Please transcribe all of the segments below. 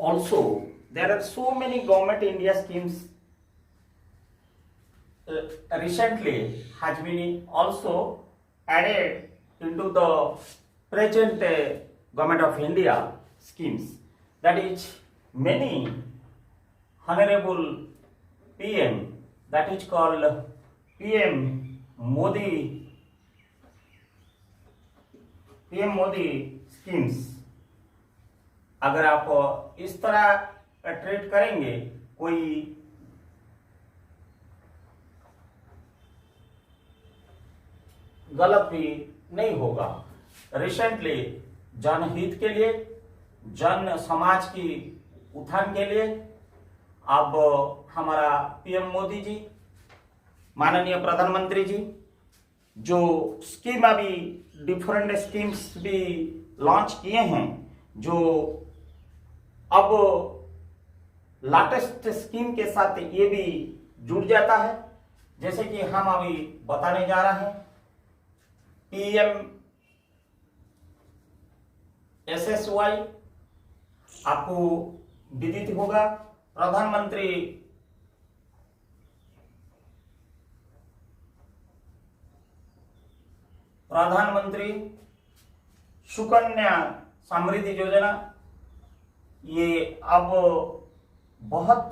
also there are so many government India schemes recently has been also added into the present government of India schemes, that is many honorable PM, that is called PM Modi schemes। अगर आप इस तरह treat करेंगे, कोई गलत भी नहीं होगा। रिसेंटली जनहित के लिए, जन समाज की उत्थान के लिए अब हमारा पीएम मोदी जी, माननीय प्रधानमंत्री जी जो स्कीम अभी डिफरेंट स्कीम्स भी लॉन्च किए हैं, जो अब लेटेस्ट स्कीम के साथ ये भी जुड़ जाता है। जैसे कि हम अभी बताने जा रहे हैं PM SSY, आपको विदित होगा प्रधानमंत्री सुकन्या समृद्धि योजना। ये अब बहुत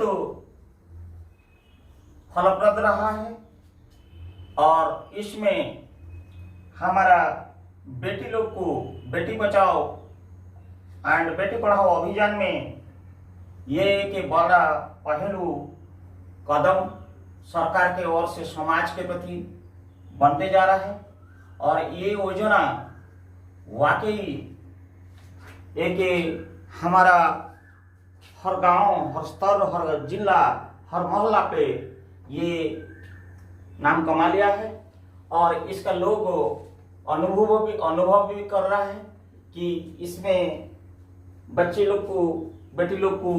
फलप्रद रहा है और इसमें हमारा बेटी लोग को बेटी बचाओ एंड बेटी पढ़ाओ अभियान में ये एक बड़ा पहलू कदम सरकार के ओर से समाज के प्रति बनते जा रहा है। और ये योजना वाकई एक हमारा हर गांव, हर स्तर, हर जिला, हर मोहल्ला पे ये नाम कमा लिया है और इसका लोग अनुभव भी कर रहा है कि इसमें बच्चे लोग को, बेटी लोग को,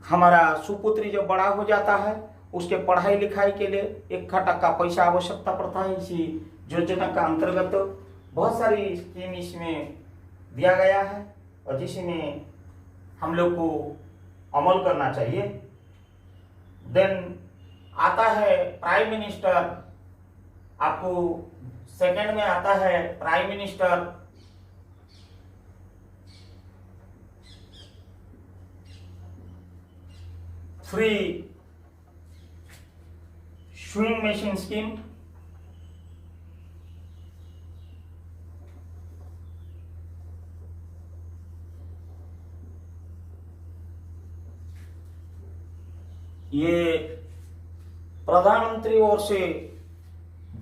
हमारा सुपुत्री जब बड़ा हो जाता है उसके पढ़ाई लिखाई के लिए 1 का पैसा आवश्यकता पड़ता है। इसी योजना का अंतर्गत बहुत सारी स्कीम इसमें दिया गया है और जिसमें हम लोग को अमल करना चाहिए। देन आता है प्राइम मिनिस्टर, आपको सेकंड में आता है prime minister free swing machine scheme. ये प्रधानमंत्री ओर से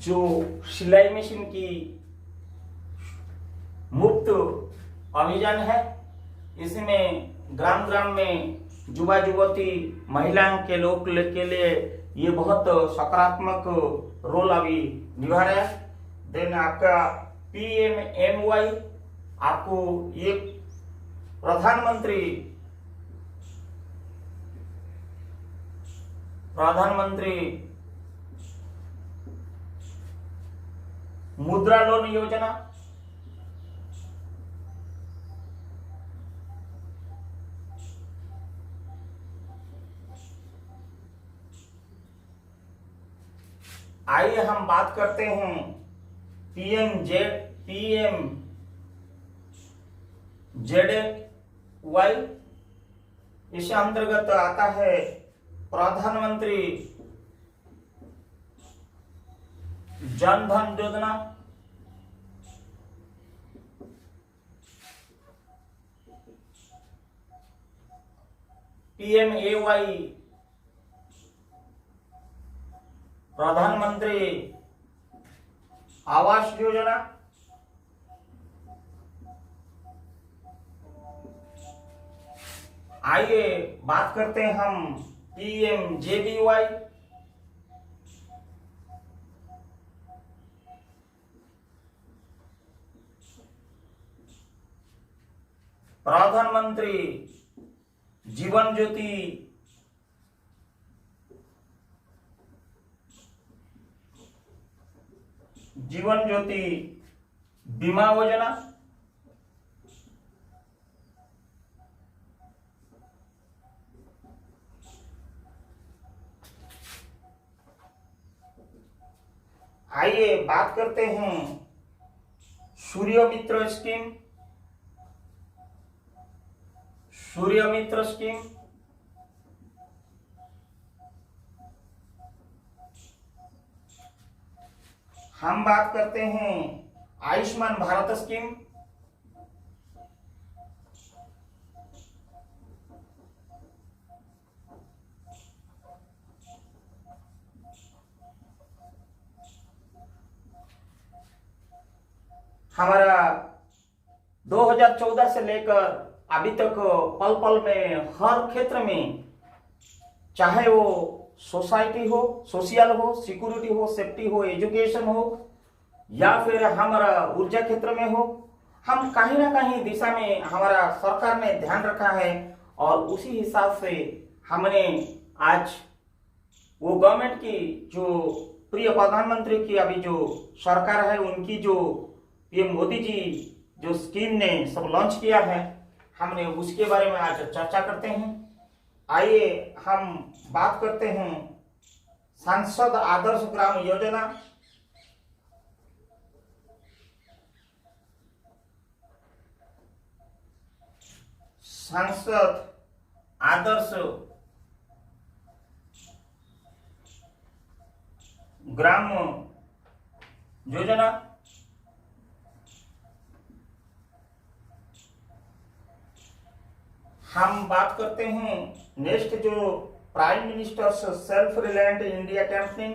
जो सिलाई मशीन की मुफ्त अभियान है, इसमें ग्राम ग्राम में युवा युवती महिलाओं के लोग के लिए ये बहुत सकारात्मक रोल अभी निभा रहा है। देन आपका PMMY, आपको ये प्रधानमंत्री मुद्रा लोन योजना। आइए हम बात करते हैं PMZY। इस अंतर्गत आता है प्रधानमंत्री जन धन योजना। PMAY प्रधानमंत्री आवास योजना। आइए बात करते हैं हम PMJBY। प्रधानमंत्री जीवन ज्योति बीमा योजना। आइए बात करते हैं सूर्य मित्र स्कीम। सूर्य मित्र स्कीम हम बात करते हैं आयुष्मान भारत स्कीम। हमारा 2014 से लेकर अभी तक पल पल में हर क्षेत्र में, चाहे वो सोसाइटी हो, सोशल हो, सिक्योरिटी हो, सेफ्टी हो, एजुकेशन हो, या फिर हमारा ऊर्जा क्षेत्र में हो, हम कहीं ना कहीं दिशा में हमारा सरकार ने ध्यान रखा है। और उसी हिसाब से हमने आज वो गवर्नमेंट की जो प्रिय प्रधानमंत्री की अभी जो सरकार है, उनकी जो पीएम मोदी जी जो स्कीम ने सब लॉन्च किया है, हमने उसके बारे में आज चर्चा करते हैं। आइए हम बात करते हैं सांसद आदर्श ग्राम योजना। सांसद आदर्श ग्राम योजना हम बात करते हैं नेक्स्ट जो prime minister self reliant India campaign.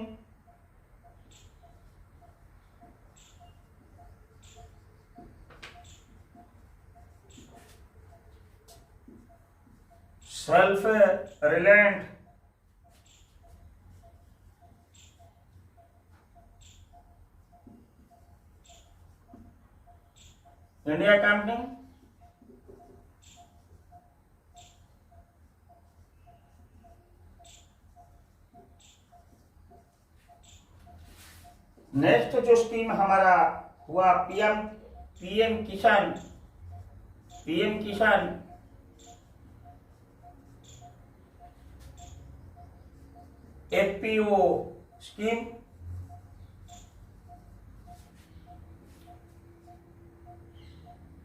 Self reliant India campaign next जो स्कीम हमारा हुआ पीएम किसान FPO scheme.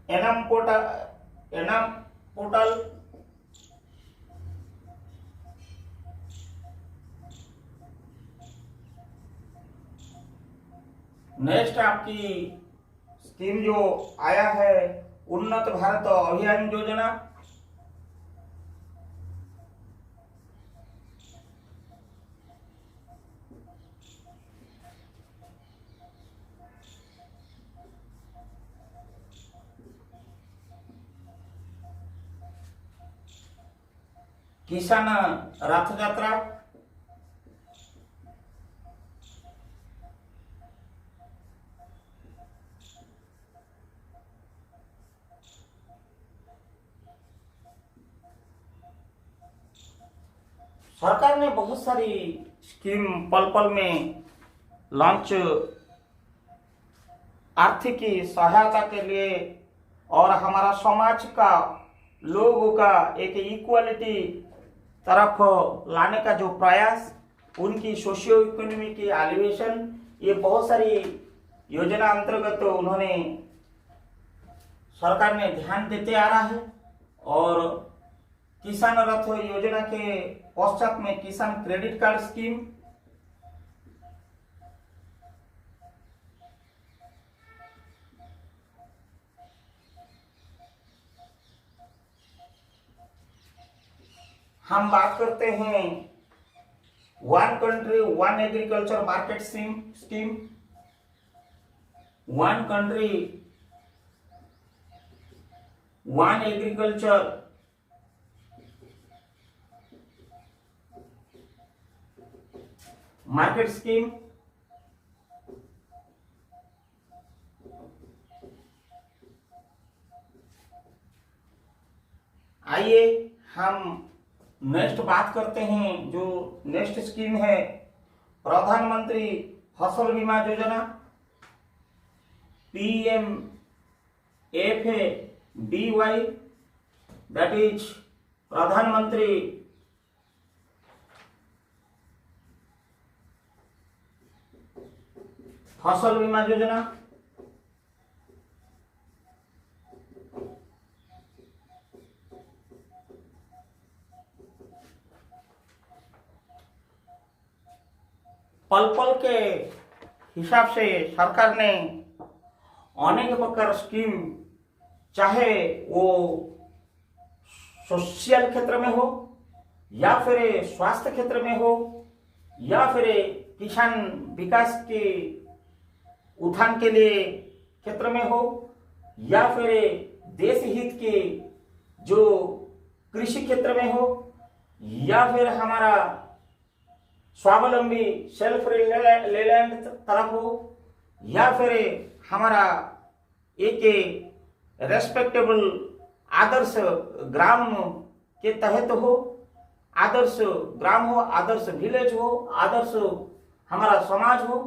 Annum portal next आपकी स्कीम जो आया है उन्नत भारत अभियान योजना। किसान रथ यात्रा। सरकार ने बहुत सारी स्कीम पल पल में लॉन्च आर्थिक सहायता के लिए और हमारा समाज का लोगों का एक इक्वालिटी तरफ लाने का जो प्रयास, उनकी सोशियो इकोनॉमी की एलिवेशन, ये बहुत सारी योजना अंतर्गत उन्होंने सरकार ने ध्यान देते आ रहा है। और किसान रथ योजना के पश्चात में किसान क्रेडिट कार्ड स्कीम, हम बात करते हैं one country one agriculture market scheme. One country one agriculture market scheme. आइए हम नेक्स्ट बात करते हैं जो नेक्स्ट स्कीम है प्रधानमंत्री फसल बीमा योजना, PMFBY, दैट इज प्रधानमंत्री फसल बीमा योजना, पल पल के हिसाब से सरकार ने अनेक प्रकार स्कीम, चाहे वो सोशल क्षेत्र में हो या फिर स्वास्थ्य क्षेत्र में हो या फिर किसान विकास के उत्थान के लिए क्षेत्र में हो या फिर देश हित के जो कृषि क्षेत्र में हो या फिर हमारा स्वावलंबी सेल्फ रिलायंट तरफ हो या फिर हमारा एक रेस्पेक्टेबल आदर्श ग्राम के तहत हो, आदर्श ग्राम हो, आदर्श विलेज हो, आदर्श हमारा समाज हो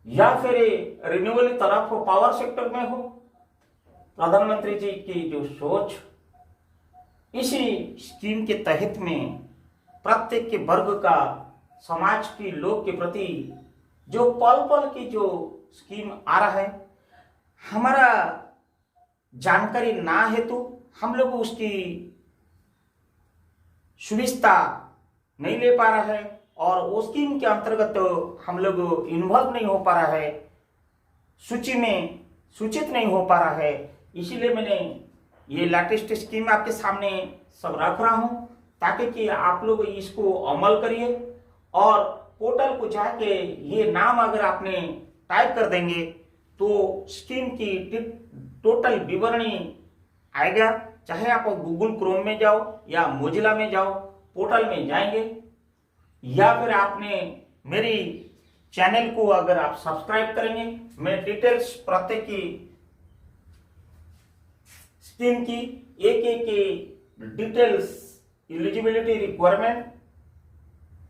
या फिर रिन्यूएबल तरफ हो, पावर सेक्टर में हो। प्रधानमंत्री जी की जो सोच इसी स्कीम के तहत में प्रत्येक के वर्ग का, समाज की लोग के प्रति जो पल पल की जो स्कीम आ रहा है, हमारा जानकारी ना हेतु हम लोग उसकी सुविधा नहीं ले पा रहा है और उस स्कीम के अंतर्गत हम लोग इन्वॉल्व नहीं हो पा रहा है, सूची में सूचित नहीं हो पा रहा है। इसीलिए मैंने ये लेटेस्ट स्कीम आपके सामने सब रख रहा हूं ताकि कि आप लोग इसको अमल करिए और पोर्टल को जाके ये नाम अगर आपने टाइप कर देंगे तो स्कीम की टोटल विवरणी आएगा। चाहे आप गूगल क्रोम में जाओ या मोजिला में जाओ, पोर्टल में जाएंगे या फिर आपने मेरी चैनल को अगर आप सब्सक्राइब करेंगे, मैं डिटेल्स प्रत्येक की स्कीम की एक एक डिटेल्स, एलिजिबिलिटी रिक्वायरमेंट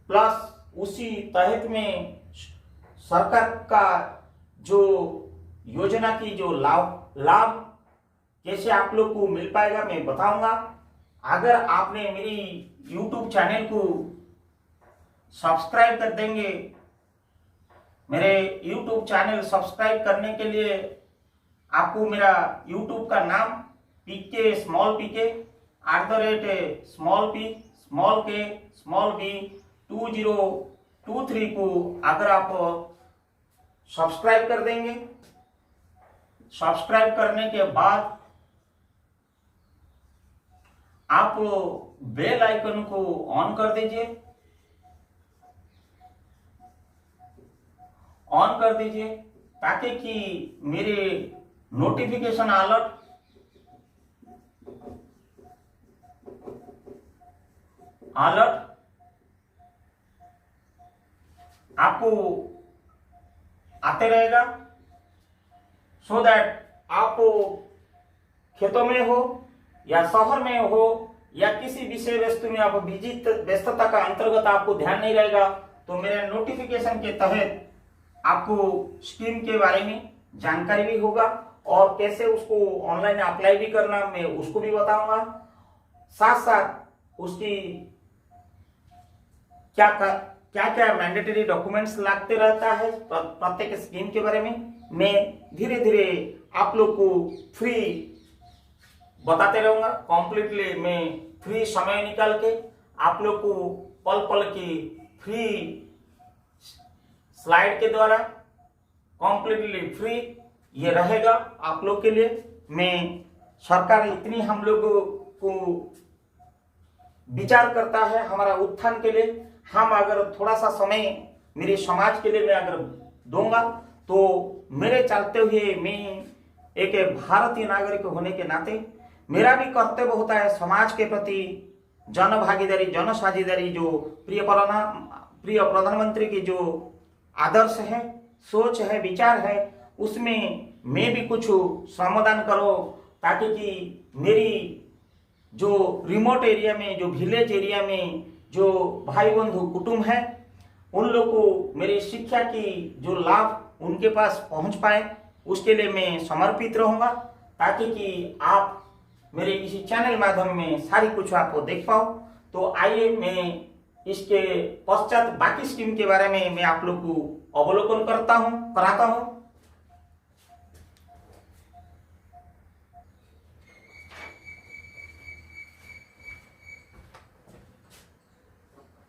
प्लस उसी तहत में सरकार का जो योजना की जो लाभ कैसे आप लोग को मिल पाएगा मैं बताऊंगा। अगर आपने मेरी YouTube चैनल को सब्सक्राइब कर देंगे, मेरे YouTube चैनल सब्सक्राइब करने के लिए आपको मेरा YouTube का नाम PK small PK @p b 2023 को अगर आप सब्सक्राइब कर देंगे, सब्सक्राइब करने के बाद आप बेल आइकन को ऑन कर दीजिए, ताकि कि मेरे नोटिफिकेशन अलर्ट आपको आते रहेगा, सो दैट आप खेतों में हो या शहर में हो या किसी विषय वस्तु में आप व्यस्तता का अंतर्गत आपको ध्यान नहीं रहेगा तो मेरे नोटिफिकेशन के तहत आपको स्कीम के बारे में जानकारी भी होगा और कैसे उसको ऑनलाइन अप्लाई भी करना मैं उसको भी बताऊंगा। साथ साथ उसकी क्या मैंडेटरी डॉक्यूमेंट्स लगते रहता है प्रत्येक स्कीम के बारे में मैं धीरे धीरे आप लोग को फ्री बताते रहूंगा। कॉम्प्लीटली मैं फ्री समय निकाल के आप लोग को पल पल की फ्री स्लाइड के द्वारा कॉम्प्लीटली फ्री ये रहेगा आप लोग के लिए। मैं सरकार इतनी हम लोग को विचार करता है हमारा उत्थान के लिए, हम अगर थोड़ा सा समय मेरे समाज के लिए मैं अगर दूंगा तो मेरे चलते हुए मैं एक भारतीय नागरिक होने के नाते मेरा भी कर्तव्य होता है समाज के प्रति जन भागीदारी, जन साझेदारी, जो प्रिय प्रधानमंत्री की जो आदर्श है, सोच है, विचार है, उसमें मैं भी कुछ समाधान करो ताकि कि मेरी जो रिमोट एरिया में, जो विलेज एरिया में जो भाई बंधु कुटुंब है उन लोग को मेरी शिक्षा की जो लाभ उनके पास पहुंच पाए, उसके लिए मैं समर्पित रहूंगा ताकि कि आप मेरे इसी चैनल माध्यम में सारी कुछ आपको देख पाओ। तो आइए मैं इसके पश्चात बाकी स्कीम के बारे में मैं आप लोग को अवलोकन कराता हूं।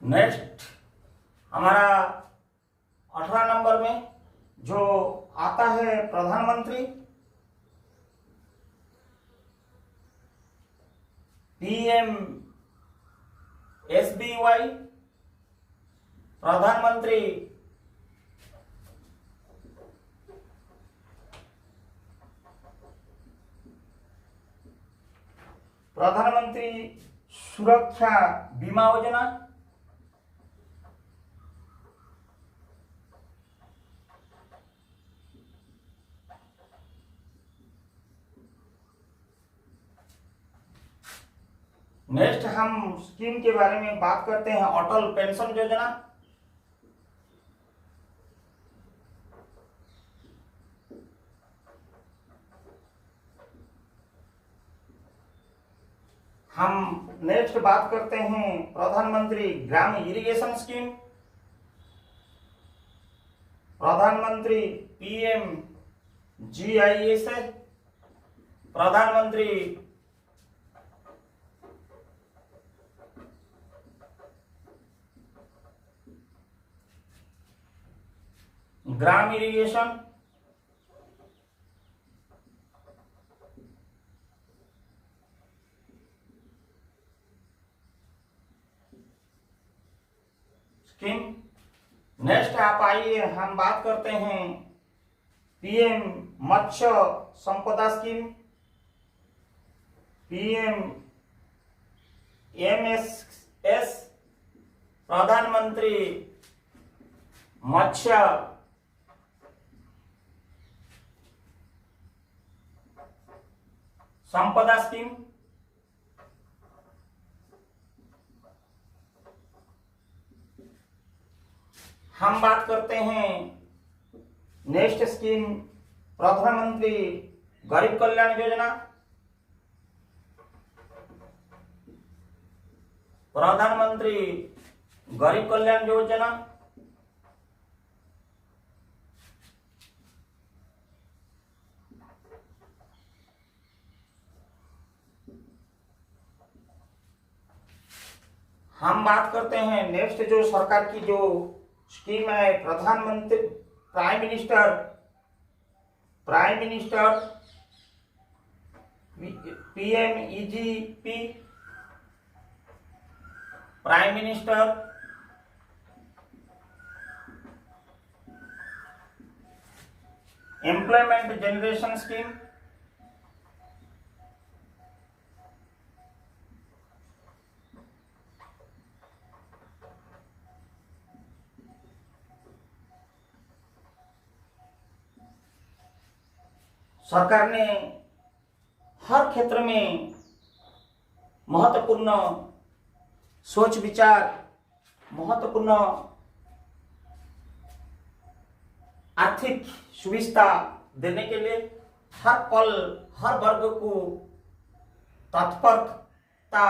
नेक्स्ट हमारा 18 नंबर में जो आता है प्रधानमंत्री PMSBY, प्रधानमंत्री सुरक्षा बीमा योजना, नेक्स्ट हम स्कीम के बारे में बात करते हैं अटल पेंशन योजना। हम नेक्स्ट बात करते हैं प्रधानमंत्री ग्राम इरिगेशन स्कीम, प्रधानमंत्री PMGIS, प्रधानमंत्री ग्राम इरिगेशन, स्कीम। नेक्स्ट आप आइए हम बात करते हैं PM मत्स्य संपदा स्कीम, PMMSS, प्रधानमंत्री मत्स्य संपदा स्कीम। हम बात करते हैं नेक्स्ट स्कीम प्रधानमंत्री गरीब कल्याण योजना, प्रधानमंत्री गरीब कल्याण योजना। हम बात करते हैं नेक्स्ट जो सरकार की जो स्कीम है प्रधानमंत्री prime minister PMEGP, prime minister employment generation scheme, सरकार ने हर क्षेत्र में महत्वपूर्ण सोच विचार, महत्वपूर्ण आर्थिक सुविधा देने के लिए हर पल हर वर्ग को तत्परता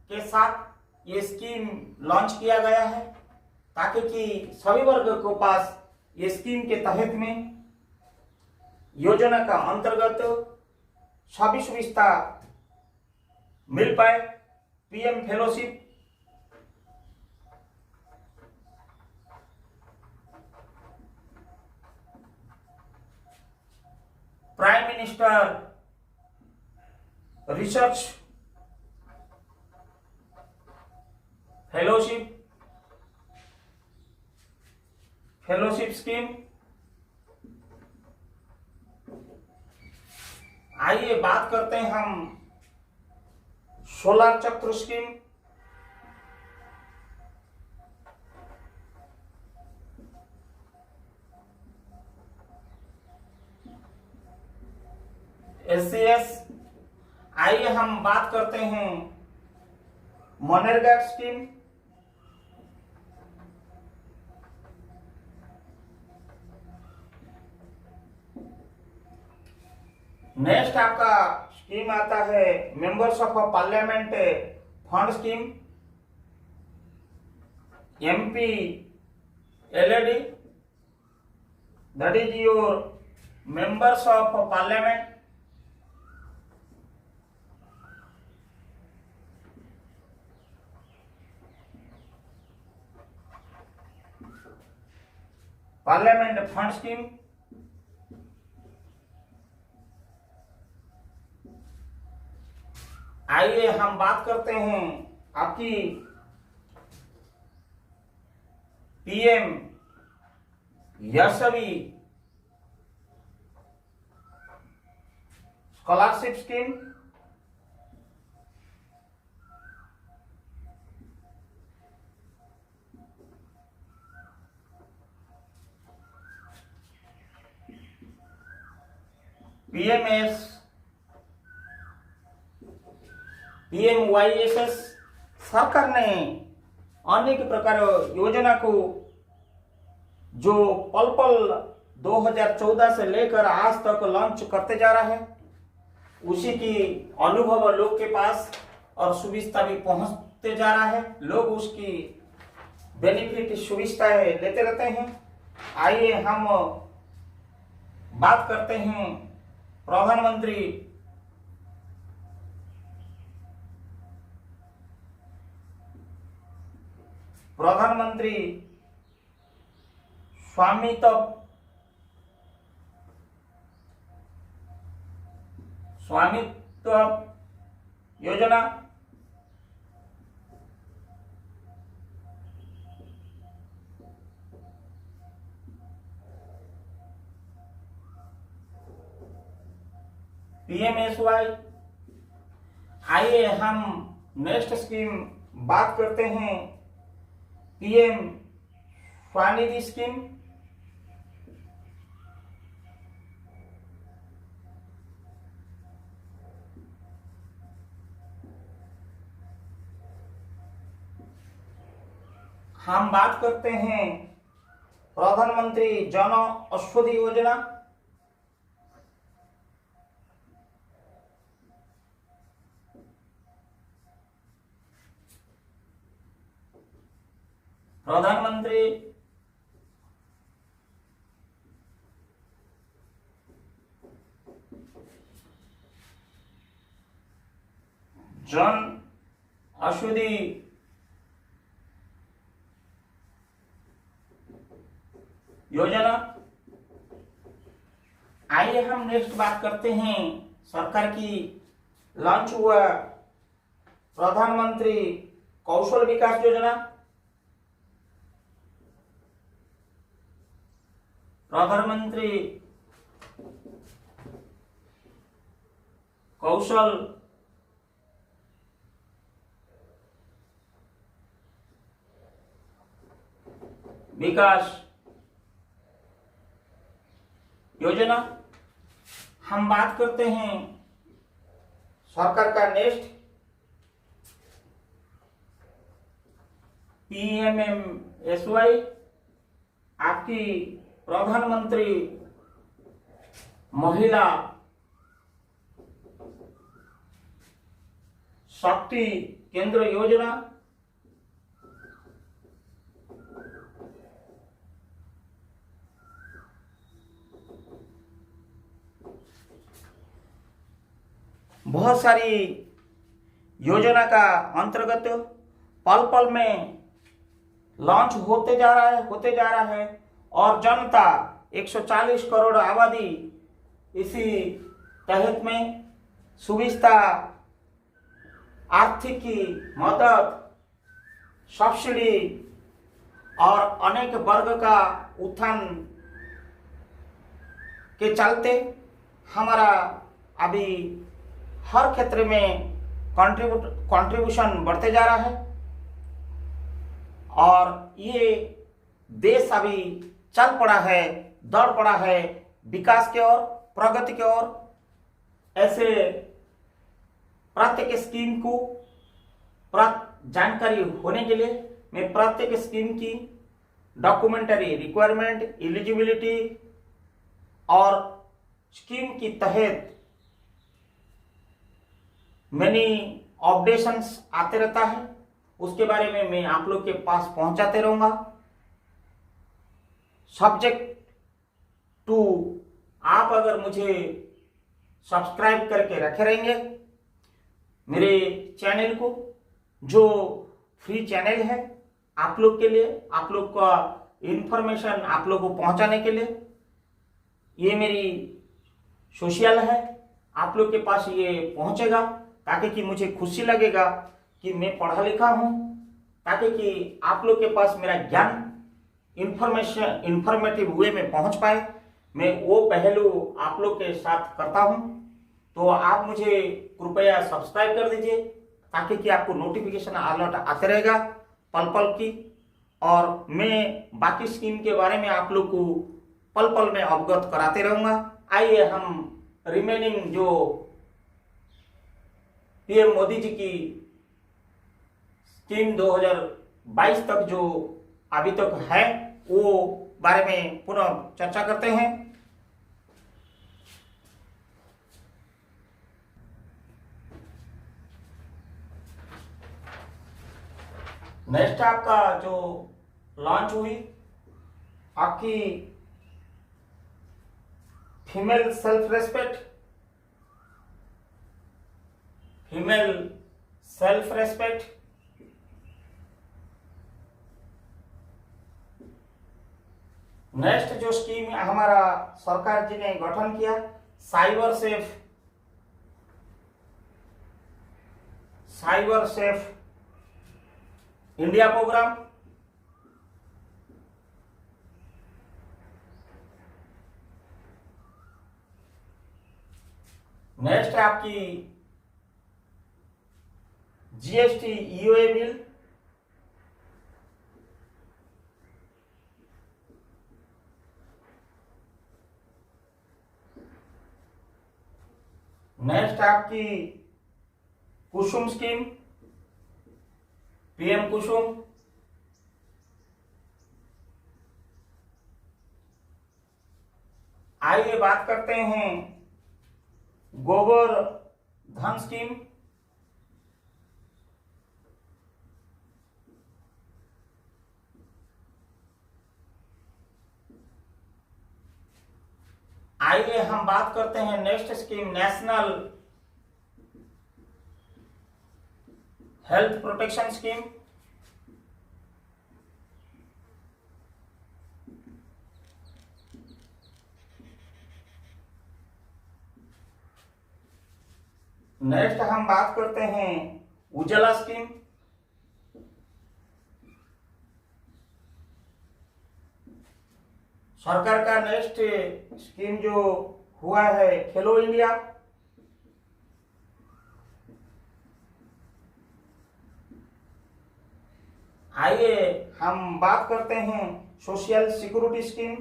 के साथ ये स्कीम लॉन्च किया गया है, ताकि कि सभी वर्ग को पास ये स्कीम के तहत में योजना का अंतर्गत सभी सुविधा मिल पाए। PM fellowship, prime minister research fellowship scheme. आइए बात करते हैं हम सोलर चक्र स्कीम। SCS। आइए हम बात करते हैं मनरेगा स्कीम। नेक्स्ट आपका स्कीम आता है members of parliament fund scheme, MP LAD, that is your members of parliament, parliament fund scheme, आइए हम बात करते हैं आपकी PM Yasasvi scholarship scheme, PMS PMYSS. सरकार ने अनेक प्रकार योजना को जो पल पल 2014 से लेकर आज तक लॉन्च करते जा रहा है, उसी की अनुभव लोग के पास और सुविधा भी पहुंचते जा रहा है। लोग उसकी बेनिफिट सुविधाएं लेते रहते हैं। आइए हम बात करते हैं प्रधानमंत्री स्वामित्व योजना, पीएमएसवाई। आइए हम नेक्स्ट स्कीम बात करते हैं पीएम स्वनिधि स्कीम। हम बात करते हैं प्रधानमंत्री जन औषधि योजना, प्रधानमंत्री जन औषधि योजना। आइए हम नेक्स्ट बात करते हैं सरकार की लॉन्च हुआ प्रधानमंत्री कौशल विकास योजना, प्रधानमंत्री कौशल विकास योजना। हम बात करते हैं सरकार का नेक्स्ट पीएमएमएसवाई, आपकी प्रधानमंत्री महिला शक्ति केंद्र योजना, बहुत सारी योजना का अंतर्गत पल पल में लॉन्च होते जा रहा है और जनता 140 करोड़ आबादी इसी तहत में सुविधा, आर्थिक की मदद, सब्सिडी और अनेक वर्ग का उत्थान के चलते हमारा अभी हर क्षेत्र में कंट्रीब्यूशन बढ़ते जा रहा है और ये देश अभी चल पड़ा है, दौड़ पड़ा है विकास की ओर, प्रगति की ओर। ऐसे प्रत्येक स्कीम को जानकारी होने के लिए मैं प्रत्येक स्कीम की डॉक्यूमेंटरी रिक्वायरमेंट, एलिजिबिलिटी और स्कीम की तहत मैनी अपडेशंस आते रहता है, उसके बारे में मैं आप लोग के पास पहुंचाते रहूंगा। सब्जेक्ट तो आप अगर मुझे सब्सक्राइब करके रखे रहेंगे मेरे चैनल को, जो फ्री चैनल है आप लोग के लिए, आप लोग का इंफॉर्मेशन आप लोग को पहुंचाने के लिए, ये मेरी सोशल है, आप लोग के पास ये पहुंचेगा ताकि कि मुझे खुशी लगेगा कि मैं पढ़ा लिखा हूं, ताकि कि आप लोग के पास मेरा ज्ञान इंफॉर्मेटिव वे में पहुंच पाए। मैं वो पहलू आप लोग के साथ करता हूं, तो आप मुझे कृपया सब्सक्राइब कर दीजिए ताकि कि आपको नोटिफिकेशन अलर्ट आते रहेगा पल पल की, और मैं बाकी स्कीम के बारे में आप लोग को पल पल में अवगत कराते रहूंगा। आइए हम रिमेनिंग जो पीएम मोदी जी की स्कीम 2022 तक जो अभी तक है वो बारे में पुनः चर्चा करते हैं। नेक्स्ट आपका जो लॉन्च हुई आपकी फीमेल सेल्फ रेस्पेक्ट नेक्स्ट जो स्कीम हमारा सरकार जी ने गठन किया, cyber safe India program. Next है आपकी जीएसटी ईओए बिल। नेक्स्ट आपकी कुसुम स्कीम, पीएम कुसुम। आइए बात करते हैं गोबर धन स्कीम। आइए हम बात करते हैं next scheme, national health protection scheme. Next हम बात करते हैं उजाला स्कीम। सरकार का नेक्स्ट स्कीम जो हुआ है खेलो इंडिया। आइए हम बात करते हैं सोशल सिक्योरिटी स्कीम।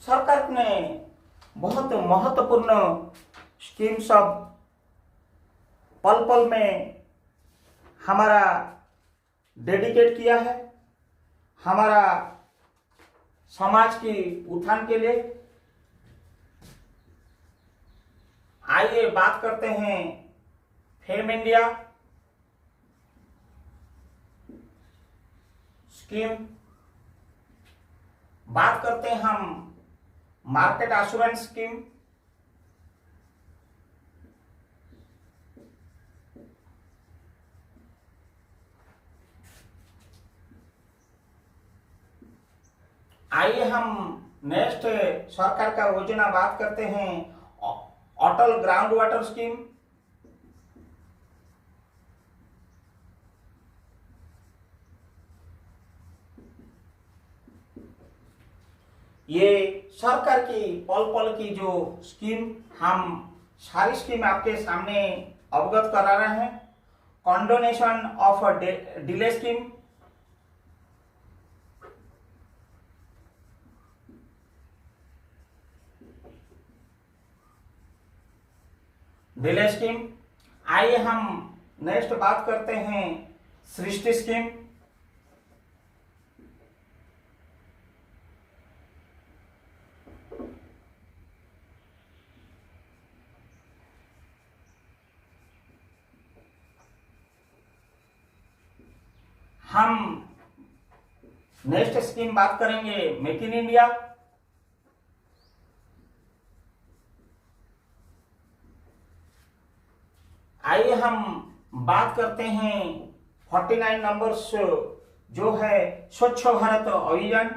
सरकार ने बहुत महत्वपूर्ण स्कीम सब पल पल में हमारा डेडिकेट किया है, हमारा समाज की उत्थान के लिए। आइए बात करते हैं फेम इंडिया स्कीम। बात करते हैं हम मार्केट एश्योरेंस स्कीम। आइए हम नेक्स्ट सरकार का योजना बात करते हैं अटल ग्राउंड वाटर स्कीम। ये सरकार की पल पल की जो स्कीम, हम सारी स्कीम आपके सामने अवगत करा रहे हैं। Condonation of delay scheme, delay scheme. आइए हम नेक्स्ट बात करते हैं सृष्टि स्कीम। हम नेक्स्ट स्कीम बात करेंगे मेक इन इंडिया। आइए हम बात करते हैं 49 नंबर्स जो है स्वच्छ भारत अभियान।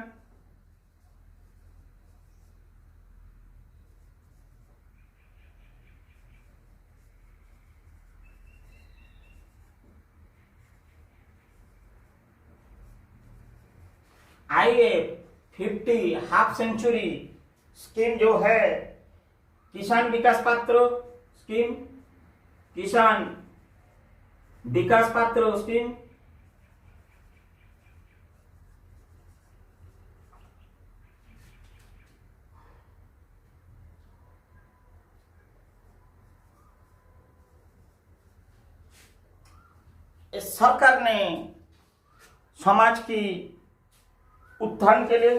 आइए 50 हाफ सेंचुरी स्कीम जो है किसान विकास पात्र स्कीम, किसान विकास पात्र स्कीम। इस सरकार ने समाज की उत्थान के लिए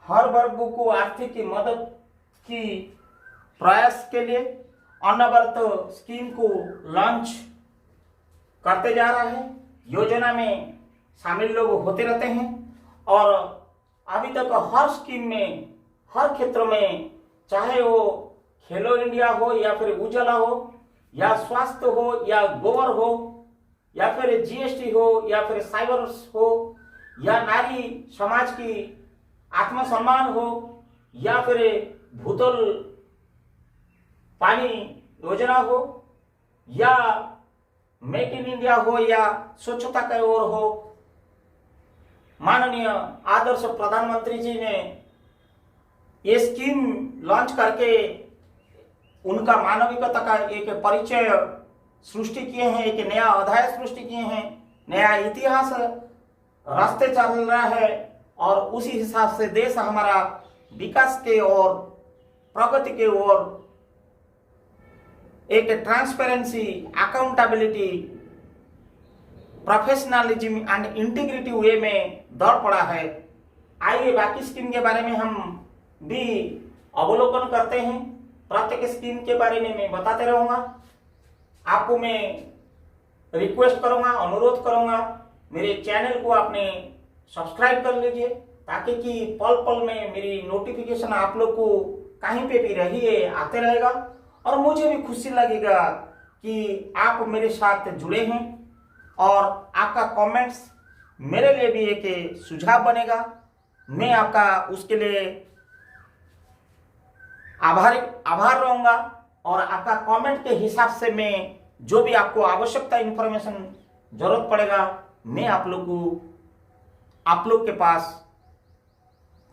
हर वर्ग को आर्थिक मदद की प्रयास के लिए अनवरत स्कीम को लॉन्च करते जा रहा है। योजना में शामिल लोग होते रहते हैं और अभी तक हर स्कीम में, हर क्षेत्र में, चाहे वो खेलो इंडिया हो या फिर उजाला हो या स्वास्थ्य हो या गोबर हो या फिर जीएसटी हो या फिर साइबर हो या नारी समाज की आत्मसम्मान हो या फिर भूतल पानी योजना हो या मेक इन इंडिया हो या स्वच्छता की ओर हो, माननीय आदर्श प्रधानमंत्री जी ने ये स्कीम लॉन्च करके उनका मानविकता का एक परिचय सृष्टि किए हैं, एक नया अध्याय सृष्टि किए हैं, नया इतिहास रास्ते चल रहा है और उसी हिसाब से देश हमारा विकास के ओर, प्रगति के ओर, एक transparency, accountability, professionalism and integrity वे में दौड़ पड़ा है। आइए बाकी स्कीम के बारे में हम भी अवलोकन करते हैं। प्रत्येक स्कीम के बारे में मैं बताते रहूंगा। आपको मैं रिक्वेस्ट करूंगा, अनुरोध करूंगा, मेरे चैनल को आपने सब्सक्राइब कर लीजिए ताकि कि पल पल में मेरी नोटिफिकेशन आप लोग को कहीं पे भी रहिए आते रहेगा और मुझे भी खुशी लगेगा कि आप मेरे साथ जुड़े हैं और आपका कमेंट्स मेरे लिए भी एक सुझाव बनेगा। मैं आपका उसके लिए आभार रहूंगा और आपका कमेंट के हिसाब से मैं जो भी आपको आवश्यकता इंफॉर्मेशन जरूरत पड़ेगा मैं आप लोग के पास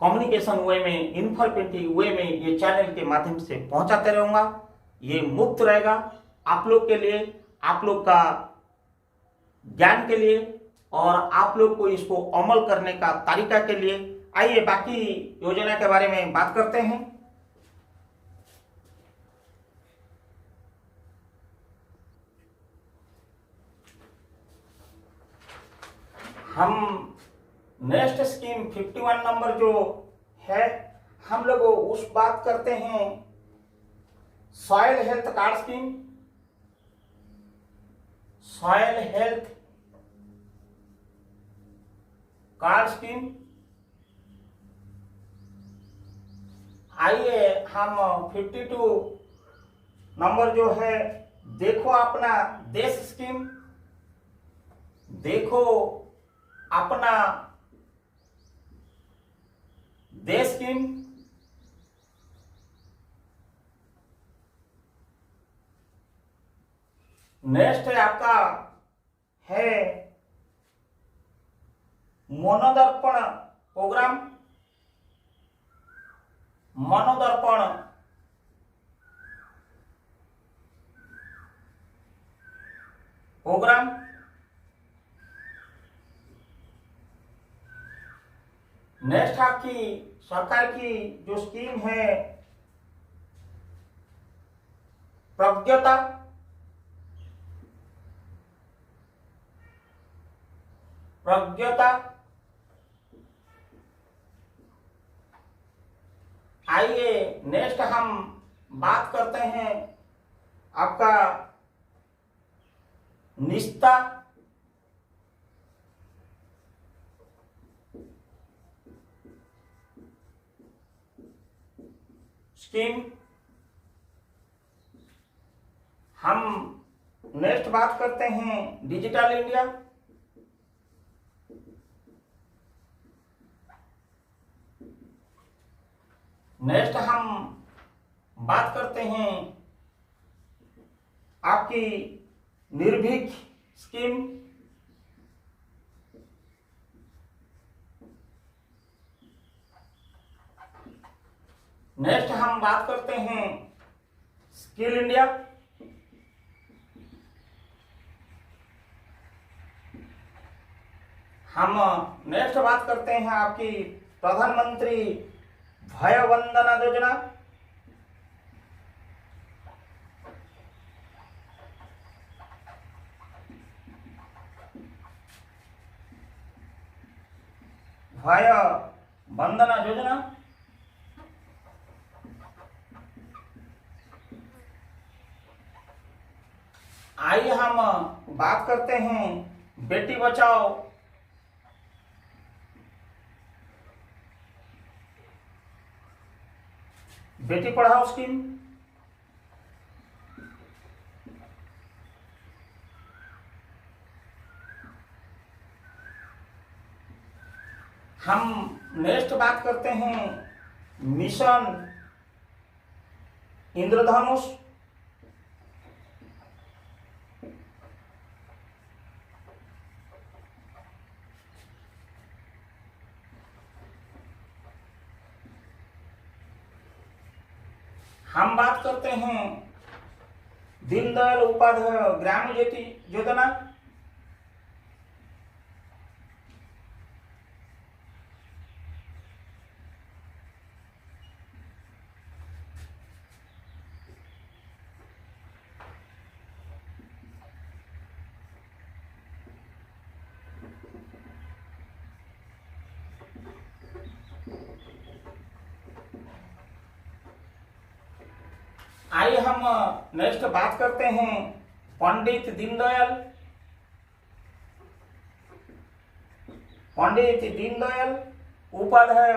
कम्युनिकेशन वे में, इंफॉर्मेटिव वे में ये चैनल के माध्यम से पहुंचाते रहूंगा। ये मुफ्त रहेगा आप लोग के लिए, आप लोग का ज्ञान के लिए और आप लोग को इसको अमल करने का तरीका के लिए। आइए बाकी योजना के बारे में बात करते हैं। हम नेक्स्ट स्कीम 51 नंबर जो है हम लोग उस बात करते हैं soil health card scheme. Soil health card scheme. आइए हम 52 नंबर जो है देखो अपना देश स्कीम, देखो अपना देश स्कीम। नेक्स्ट आपका है Manodarpan program. Manodarpan program. Next आपकी सरकार की जो स्कीम है प्रज्ञता। प्रज्ञता। आइए नेक्स्ट हम बात करते हैं आपका निष्ठा। स्कीम। हम नेक्स्ट बात करते हैं डिजिटल इंडिया। नेक्स्ट हम बात करते हैं आपकी निर्भीक स्कीम। नेक्स्ट हम बात करते हैं स्किल इंडिया। हम नेक्स्ट बात करते हैं आपकी प्रधानमंत्री भय वंदना योजना। भय वंदना योजना। आइए हम बात करते हैं बेटी बचाओ बेटी पढ़ाओ स्कीम। हम नेक्स्ट बात करते हैं मिशन इंद्रधनुष। हम बात करते हैं दीनदयाल उपाध्याय ग्रामीण ज्योति योजना। आइए हम नेक्स्ट बात करते हैं पंडित दीनदयाल उपाध्याय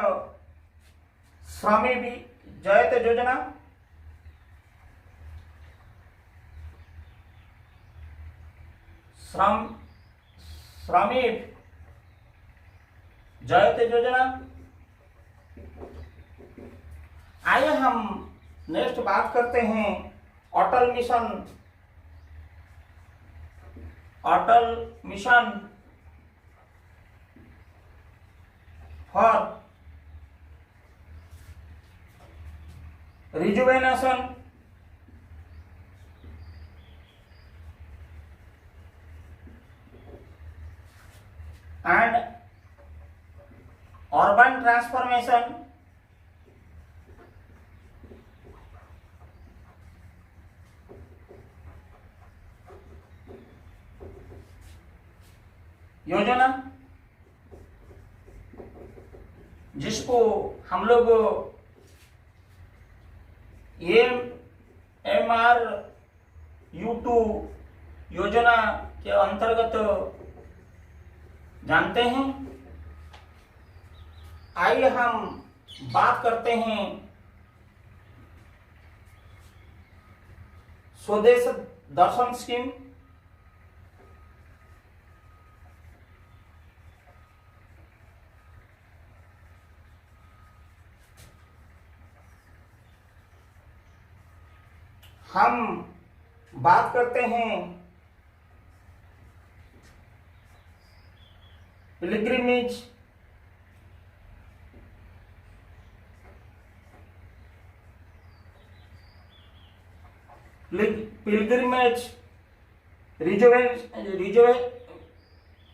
श्रमेव जयते योजना। श्रमेव जयते योजना। आइए हम नेक्स्ट बात करते हैं Atal mission for rejuvenation and urban transformation. योजना जिसको हम लोग MRU2 योजना के अंतर्गत जानते हैं। आइए हम बात करते हैं स्वदेश दर्शन स्कीम। हम बात करते हैं pilgrimage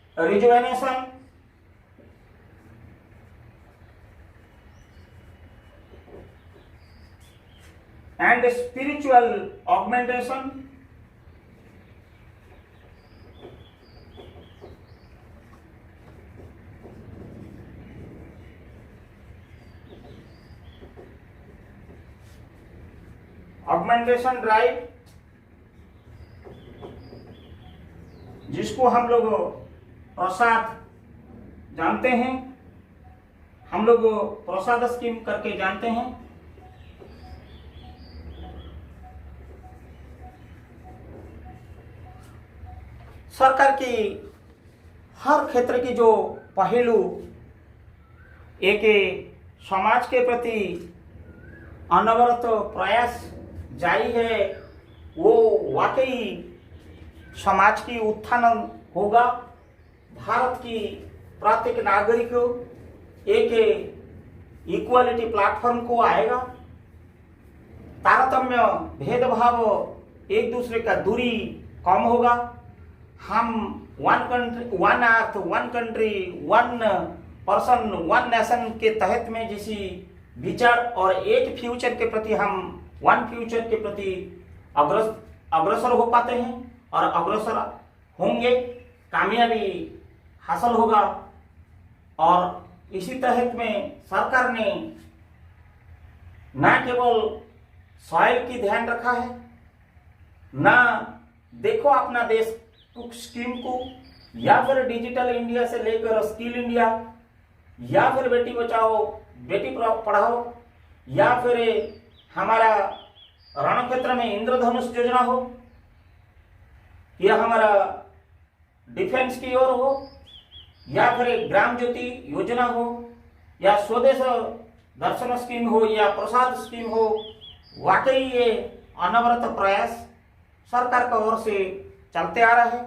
rejuvenation and spiritual augmentation। Augmentation drive जिसको हम लोग प्रसाद जानते हैं, हम लोग प्रसाद स्कीम करके जानते हैं। सरकार की हर क्षेत्र की जो पहलू एक समाज के प्रति अनवरत प्रयास जारी है, वो वाकई समाज की उत्थान होगा। भारत की प्रत्येक नागरिक एक इक्वालिटी प्लेटफॉर्म को आएगा। तारतम्य भेदभाव एक दूसरे का दूरी कम होगा। हम one country one earth one country one person one nation के तहत में जिसी विचार और एक फ्यूचर के प्रति हम वन फ्यूचर के प्रति अग्रसर हो पाते हैं और अग्रसर होंगे, कामयाबी हासिल होगा। और इसी तहत में सरकार ने न केवल सॉइल की ध्यान रखा है, ना देखो अपना देश स्कीम को, या फिर डिजिटल इंडिया से लेकर स्किल इंडिया, या फिर बेटी बचाओ बेटी पढ़ाओ, या फिर हमारा रण क्षेत्र में इंद्रधनुष योजना हो, या हमारा डिफेंस की ओर हो, या फिर ग्राम ज्योति योजना हो, या स्वदेश दर्शन स्कीम हो, या प्रसाद स्कीम हो। वाकई ये अनवरत प्रयास सरकार की ओर से चलते आ रहा है।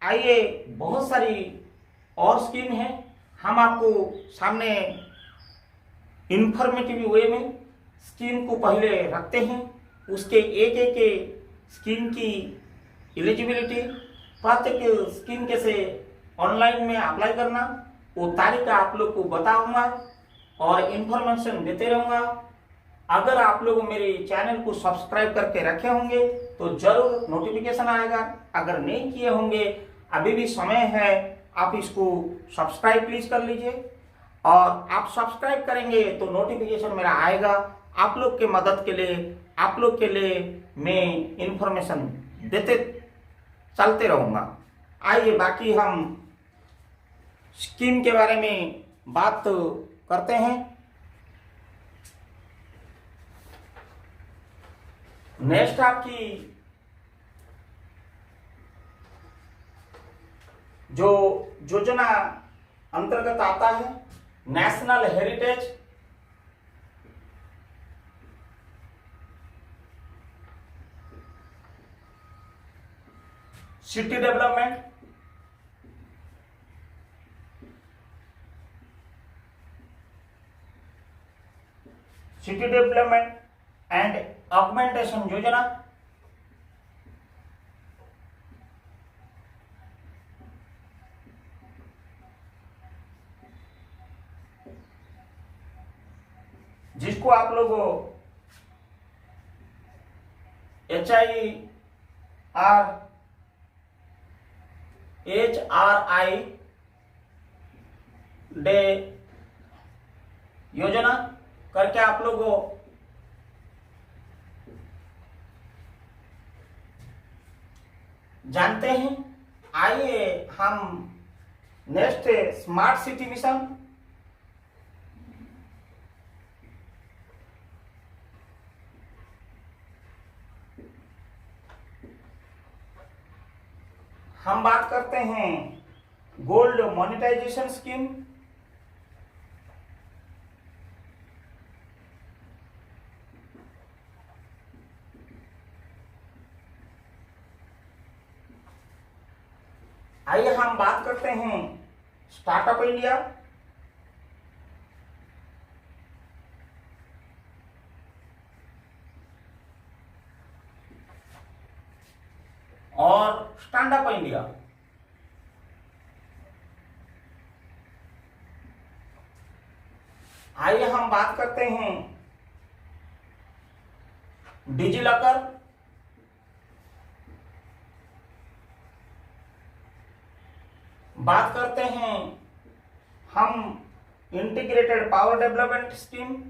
आइए, बहुत सारी और स्कीम है, हम आपको सामने इंफॉर्मेटिव वे में स्कीम को पहले रखते हैं। उसके एक एक स्कीम की एलिजिबिलिटी, प्रत्येक स्कीम कैसे ऑनलाइन में अप्लाई करना, वो तारीख आप लोग को बताऊंगा और इन्फॉर्मेशन देते रहूंगा। अगर आप लोग मेरे चैनल को सब्सक्राइब करके रखे होंगे तो जरूर नोटिफिकेशन आएगा। अगर नहीं किए होंगे, अभी भी समय है, आप इसको सब्सक्राइब प्लीज कर लीजिए। और आप सब्सक्राइब करेंगे तो नोटिफिकेशन मेरा आएगा। आप लोग के मदद के लिए, आप लोग के लिए मैं इंफॉर्मेशन देते चलते रहूँगा। आइए, बाकी हम स्कीम के बारे में बात करते हैं। नेक्स्ट आपकी जो योजना अंतर्गत आता है, national heritage city development, city development and augmentation योजना, जिसको आप लोग HRI डे योजना करके आप लोग जानते हैं। आइए, हम नेक्स्ट स्मार्ट सिटी मिशन, हम बात करते हैं गोल्ड मोनेटाइजेशन स्कीम। आइए, हम बात करते हैं स्टार्टअप इंडिया, और स्टैंड अप इंडिया। आइए, हम बात करते हैं डिजिलॉकर, बात करते हैं हम इंटीग्रेटेड पावर डेवलपमेंट स्कीम,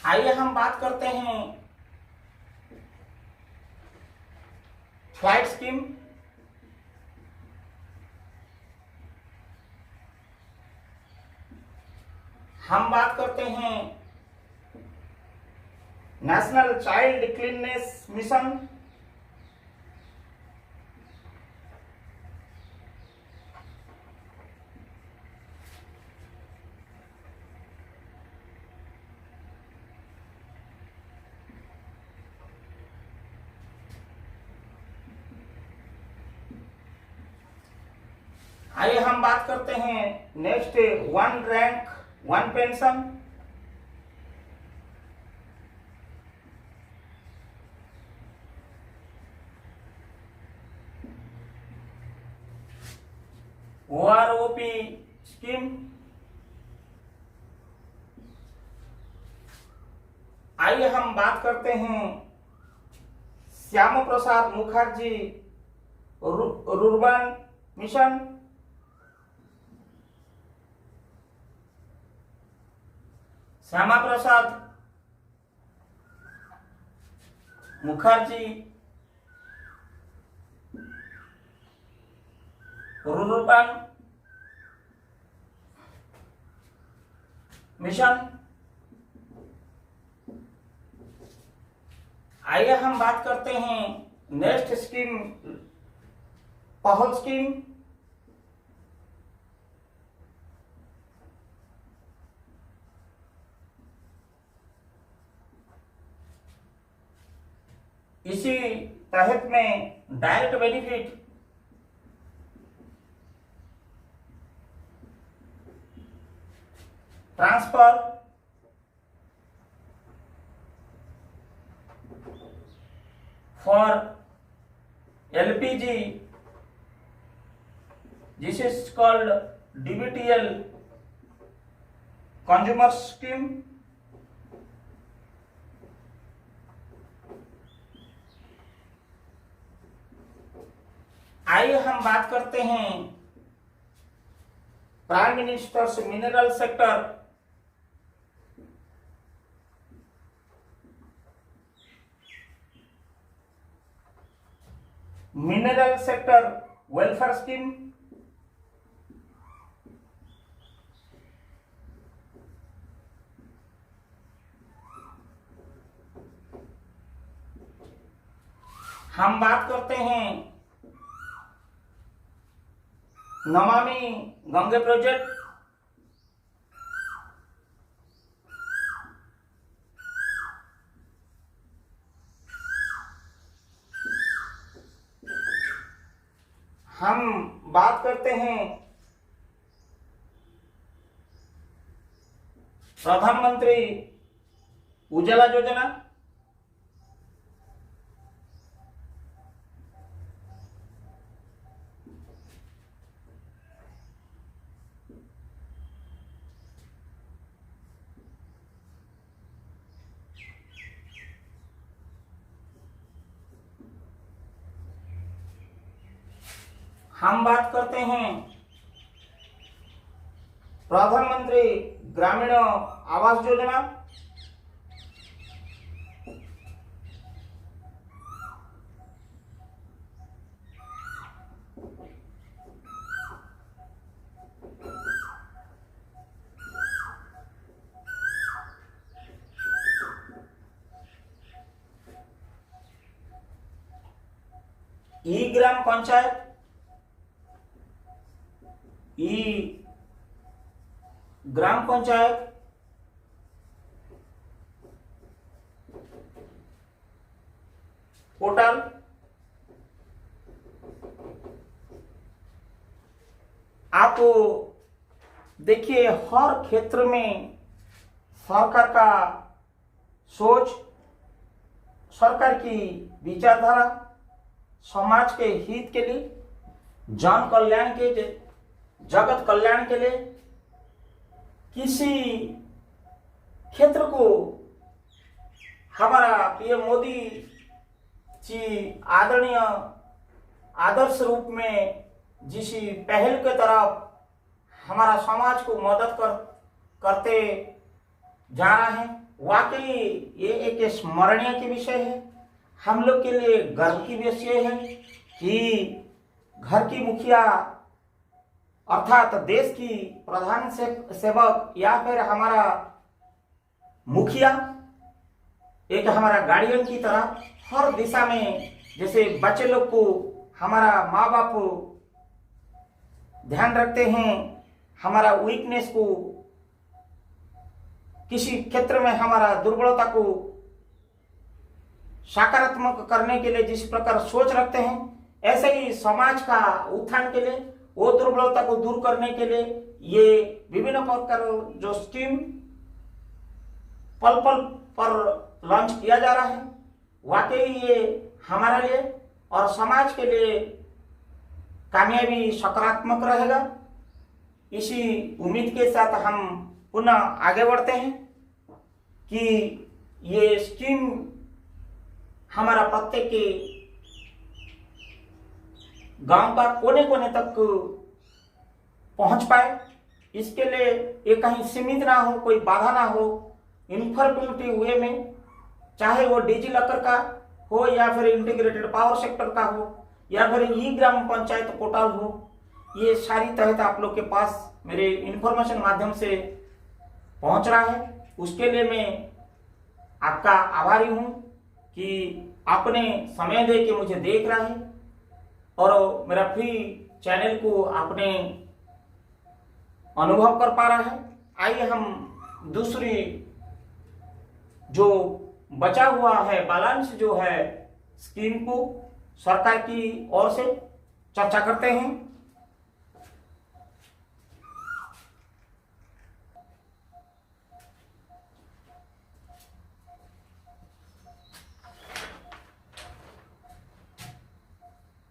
आइए हम बात करते हैं स्कीम, हम बात करते हैं नेशनल चाइल्ड क्लीननेस मिशन, आइए हम बात करते हैं next one rank one pension. OROP scheme, आइए हम बात करते हैं Shyama Prasad Mukherjee rurban mission, Shyama Prasad Mukherjee rurban mission. आइए हम बात करते हैं नेक्स्ट स्कीम पहल स्कीम, इसी तहत में direct benefit transfer for LPG, this is called DBTL consumer scheme। आइए हम बात करते हैं prime ministers mineral sector, mineral sector welfare scheme, हम बात करते हैं नमामि गंगे प्रोजेक्ट, हम बात करते हैं प्रधानमंत्री उज्ज्वला योजना, हम बात करते हैं प्रधानमंत्री ग्रामीण आवास योजना, ई ग्राम पंचायत, ई ग्राम पंचायत, पोर्टल, आप देखिए हर क्षेत्र में सरकार का सोच, सरकार की विचारधारा समाज के हित के लिए, जन कल्याण के लिए, जगत कल्याण के लिए, किसी क्षेत्र को हमारा पीएम मोदी जी आदरणीय आदर्श रूप में जिस पहल के तरफ हमारा समाज को मदद करते जा रहे हैं, वाकई ये एक स्मरणीय की विषय है। हम लोग के लिए गर्व की विषय है कि घर की मुखिया अर्थात देश की प्रधान सेवक या फिर हमारा मुखिया एक हमारा गार्डियन की तरह हर दिशा में, जैसे बच्चे लोग को हमारा माँ बाप ध्यान रखते हैं, हमारा वीकनेस को, किसी क्षेत्र में हमारा दुर्बलता को सकारात्मक करने के लिए जिस प्रकार सोच रखते हैं, ऐसे ही समाज का उत्थान के लिए, वो दुर्बलता को दूर करने के लिए ये विभिन्न प्रकार जो स्कीम पल पल पर लॉन्च किया जा रहा है, वाकई ये हमारे लिए और समाज के लिए कामयाबी सकारात्मक रहेगा। इसी उम्मीद के साथ हम पुनः आगे बढ़ते हैं कि ये स्कीम हमारा प्रत्येक के गांव का कोने कोने तक पहुंच पाए। इसके लिए ये कहीं सीमित ना हो, कोई बाधा ना हो, इंफॉर्मेटिव वे में, चाहे वो डिजिलॉकर का हो या फिर इंटीग्रेटेड पावर सेक्टर का हो या फिर ई ग्राम पंचायत पोर्टल हो, ये सारी तहत आप लोग के पास मेरे इंफॉर्मेशन माध्यम से पहुंच रहा है। उसके लिए मैं आपका आभारी हूं कि आपने समय दे के मुझे देख रहा है और मेरा फ्री चैनल को आपने अनुभव कर पा रहा है। आइए हम दूसरी जो बचा हुआ है बैलेंस जो है स्कीम को सरकार की ओर से चर्चा करते हैं।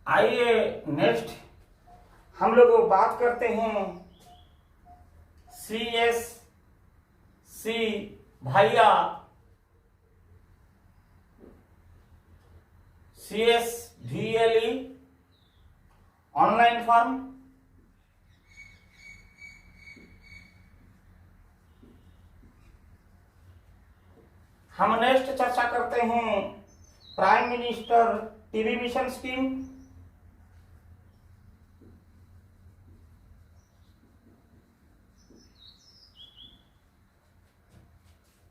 आइए नेक्स्ट हम लोग बात करते हैं CSC भैया CSVLE ऑनलाइन फॉर्म। हम नेक्स्ट चर्चा करते हैं prime minister TB mission scheme.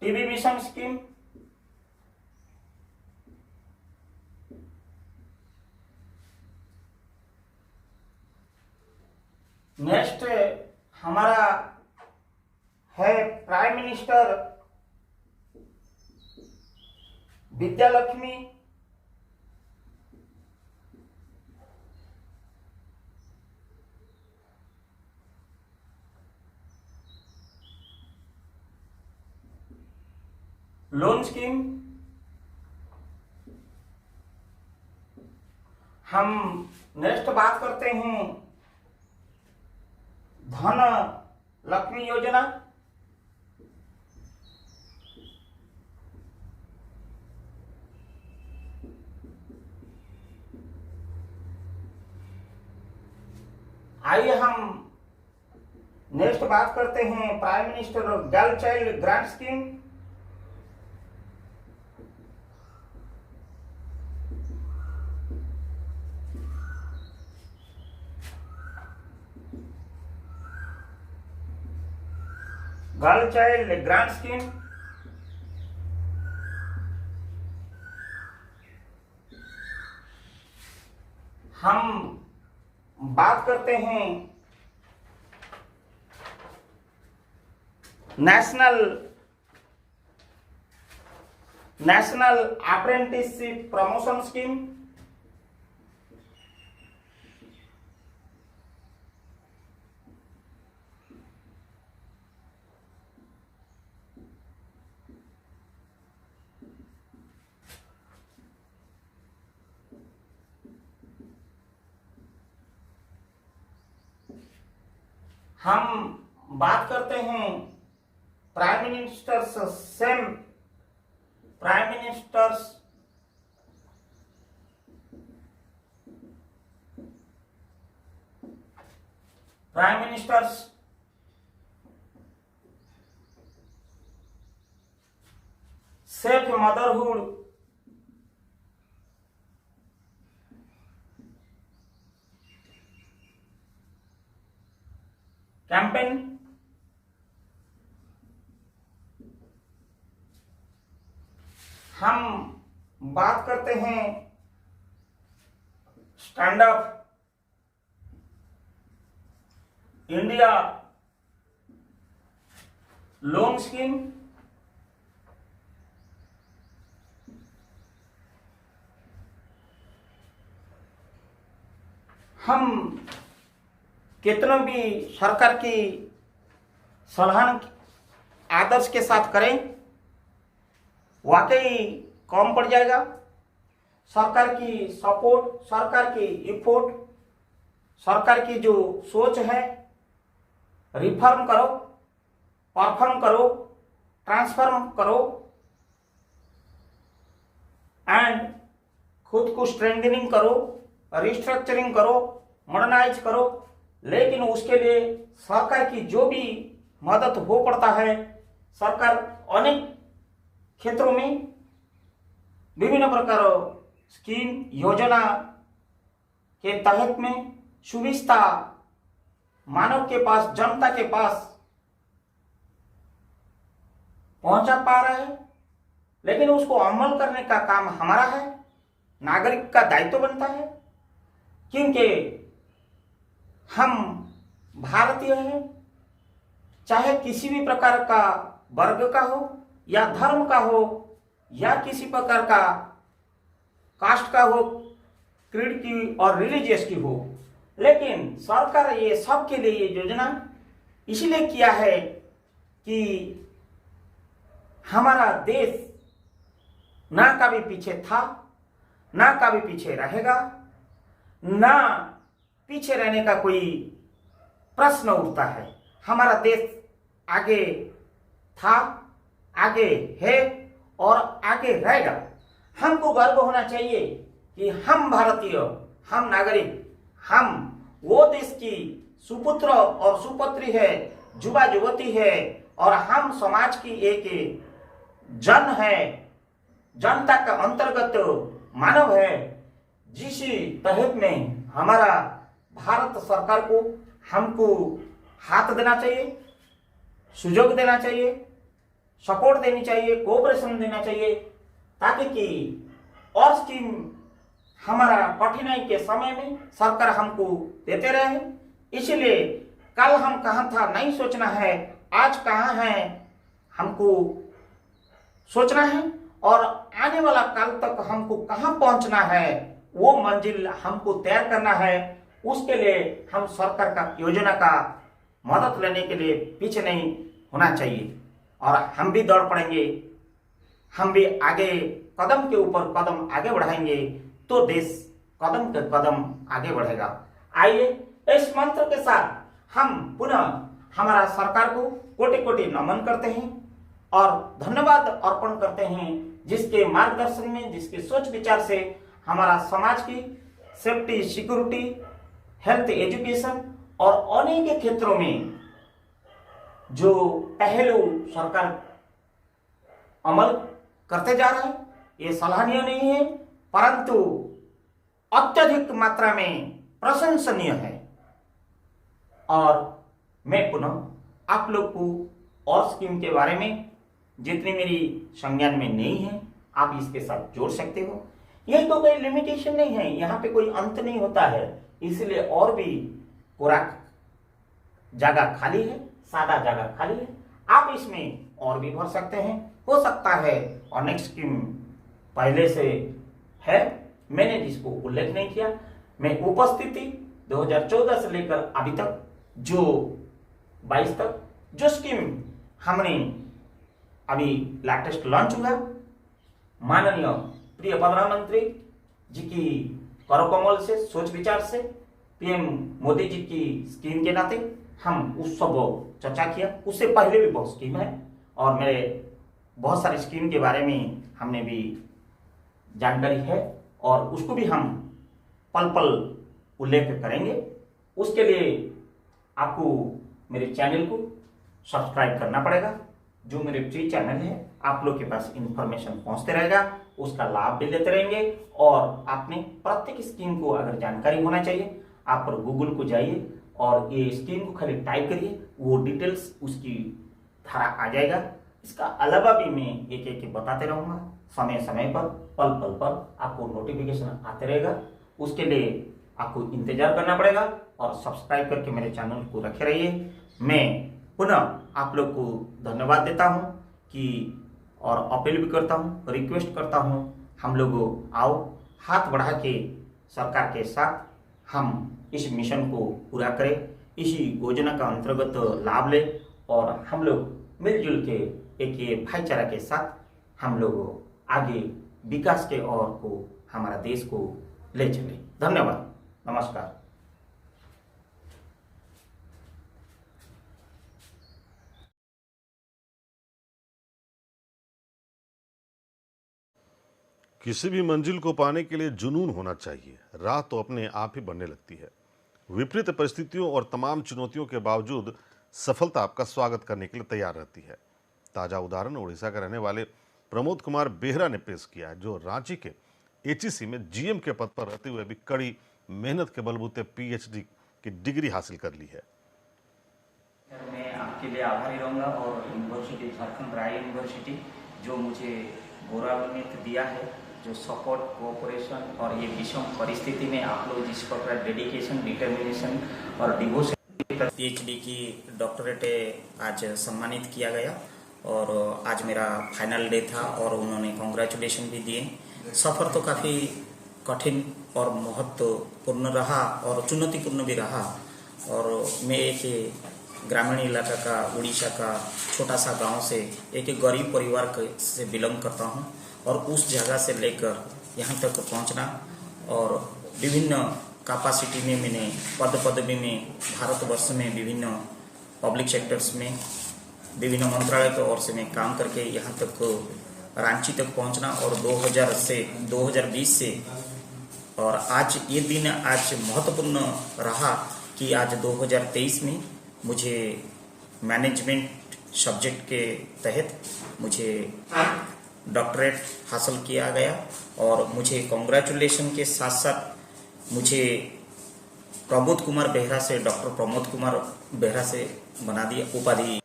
TB mission scheme next हमारा है prime minister Vidya Lakshmi loan scheme. हम नेक्स्ट बात करते हैं धन लक्ष्मी योजना। आइए हम नेक्स्ट बात करते हैं prime minister girl child grant scheme. Girl child grant scheme हम बात करते हैं नेशनल अप्रेंटिसशिप प्रमोशन स्कीम। हम बात करते हैं prime ministers safe motherhood campaign हम बात करते हैं stand up India loan scheme. हम कितनों भी सरकार की सलाह आदर्श के साथ करें, वाकई कम पड़ जाएगा। सरकार की सपोर्ट, सरकार की इफोर्ट, सरकार की जो सोच है, रिफॉर्म करो, परफॉर्म करो, ट्रांसफॉर्म करो एंड खुद को स्ट्रेंथनिंग करो, रिस्ट्रक्चरिंग करो, मॉडर्नाइज करो। लेकिन उसके लिए सरकार की जो भी मदद हो पड़ता है, सरकार अनेक क्षेत्रों में विभिन्न प्रकार स्कीम योजना के तहत में सुविधा मानव के पास, जनता के पास पहुंचा पा रहा है। लेकिन उसको अमल करने का काम हमारा है, नागरिक का दायित्व बनता है, क्योंकि हम भारतीय हैं। चाहे किसी भी प्रकार का वर्ग का हो या धर्म का हो या किसी प्रकार का कास्ट का हो, क्रीड की और रिलीजियस की हो, लेकिन सरकार ये सब के लिए ये योजना इसलिए किया है कि हमारा देश ना कभी पीछे था, ना कभी पीछे रहेगा, ना पीछे रहने का कोई प्रश्न उठता है। हमारा देश आगे था, आगे है और आगे रहेगा। हमको गर्व होना चाहिए कि हम भारतीय, हम नागरिक, हम वो देश की सुपुत्र और सुपुत्री है, युवा युवती है और हम समाज की एक जन है, जनता का अंतर्गत मानव है, जिस तहत में हमारा भारत सरकार को हमको हाथ देना चाहिए, सुजोग देना चाहिए, सपोर्ट देनी चाहिए, कोऑपरेशन देना चाहिए, ताकि कि और स्कीम हमारा कठिनाई के समय में सरकार हमको देते रहे। इसलिए कल हम कहाँ था नहीं सोचना है, आज कहाँ है हमको सोचना है और आने वाला काल तक हमको कहाँ पहुंचना है, वो मंजिल हमको तैयार करना है। उसके लिए हम सरकार का योजना का मदद लेने के लिए पीछे नहीं होना चाहिए और हम भी दौड़ पड़ेंगे, हम भी आगे कदम के ऊपर कदम आगे बढ़ाएंगे तो देश कदम के कदम आगे बढ़ेगा। आइए इस मंत्र के साथ हम पुनः हमारा सरकार को कोटि कोटि नमन करते हैं और धन्यवाद अर्पण करते हैं, जिसके मार्गदर्शन में, जिसके सोच विचार से हमारा समाज की सेफ्टी, सिक्योरिटी, हेल्थ, एजुकेशन और अनेक क्षेत्रों में जो पहलू सरकार अमल करते जा रहा है, ये सराहनीय नहीं है परंतु अत्यधिक मात्रा में प्रशंसनीय है। और मैं पुनः आप लोग को और स्कीम के बारे में जितनी मेरी संज्ञान में नहीं है, आप इसके साथ जोड़ सकते हो। यही तो कोई लिमिटेशन नहीं है, यहाँ पे कोई अंत नहीं होता है, इसलिए और भी पूरा जगह खाली है, सादा जगह खाली है, आप इसमें और भी भर सकते हैं। हो सकता है और नेक्स्ट स्कीम पहले से है, मैंने जिसको उल्लेख नहीं किया। मैं उपस्थिति 2014 से लेकर अभी तक जो 22 तक जो स्कीम हमने अभी लेटेस्ट लॉन्च हुआ, माननीय प्रिय प्रधानमंत्री जी की करकमल से, सोच विचार से, पीएम मोदी जी की स्कीम के नाते हम उस सब चर्चा किया। उससे पहले भी बहुत स्कीम है और मेरे बहुत सारी स्कीम के बारे में हमने भी जानकारी है और उसको भी हम पल पल उल्लेख करेंगे। उसके लिए आपको मेरे चैनल को सब्सक्राइब करना पड़ेगा। जो मेरे फ्री चैनल है, आप लोग के पास इंफॉर्मेशन पहुंचते रहेगा, उसका लाभ भी लेते रहेंगे और आपने प्रत्येक स्कीम को अगर जानकारी होना चाहिए, आप पर गूगल को जाइए और ये स्क्रीन को खाली टाइप करिए, वो डिटेल्स उसकी धारा आ जाएगा। इसका अलावा भी मैं एक एक बताते रहूँगा, समय समय पर, पल पल पर आपको नोटिफिकेशन आते रहेगा। उसके लिए आपको इंतजार करना पड़ेगा और सब्सक्राइब करके मेरे चैनल को रखे रहिए। मैं पुनः आप लोग को धन्यवाद देता हूँ कि और अपील भी करता हूँ, रिक्वेस्ट करता हूँ, हम लोग आओ हाथ बढ़ा के सरकार के साथ हम इस मिशन को पूरा करें, इसी योजना का अंतर्गत लाभ लें और हम लोग मिलजुल के एक ये भाईचारा के साथ हम लोग आगे विकास के ओर को हमारा देश को ले चले। धन्यवाद, नमस्कार। किसी भी मंजिल को पाने के लिए जुनून होना चाहिए। राह तो अपने आप ही बनने लगती है। विपरीत परिस्थितियों और तमाम चुनौतियों के बावजूद सफलता आपका स्वागत करने के लिए तैयार रहती है। ताजा उदाहरण उड़ीसा के रहने वाले प्रमोद कुमार बेहरा ने पेश किया है, जो रांची के एचईसी में जीएम के पद पर रहते हुए भी कड़ी मेहनत के बलबूते पीएचडी की डिग्री हासिल कर ली है। मैं आपके लिए आभारी रहूँगा और यूनिवर्सिटी झारखंड राय यूनिवर्सिटी जो मुझे गौरवान्वित दिया है, जो सपोर्ट, कोऑपरेशन और ये विषम परिस्थिति में आप लोग जिस प्रकार डेडिकेशन, डिटर्मिनेशन और डिवोशन, पीएचडी की डॉक्टरेट आज सम्मानित किया गया और आज मेरा फाइनल डे था और उन्होंने कांग्रेचुलेशन भी दिए। सफ़र तो काफ़ी कठिन और महत्वपूर्ण रहा और चुनौतीपूर्ण भी रहा और मैं एक ग्रामीण इलाका का, उड़ीसा का छोटा सा गांव से एक गरीब परिवार से बिलोंग करता हूं और उस जगह से लेकर यहां तक पहुंचना और विभिन्न कैपेसिटी में मैंने पदवी में भारतवर्ष में विभिन्न पब्लिक सेक्टर्स में विभिन्न मंत्रालय की ओर से मैं काम करके यहाँ तक रांची तक पहुँचना और 2000 से 2020 से और आज ये दिन आज महत्वपूर्ण रहा कि आज 2023 में मुझे मैनेजमेंट सब्जेक्ट के तहत मुझे डॉक्टरेट हासिल किया गया और मुझे कांग्रेचुलेशन के साथ साथ मुझे प्रमोद कुमार बेहरा से डॉक्टर प्रमोद कुमार बेहरा से बना दिया, उपाधि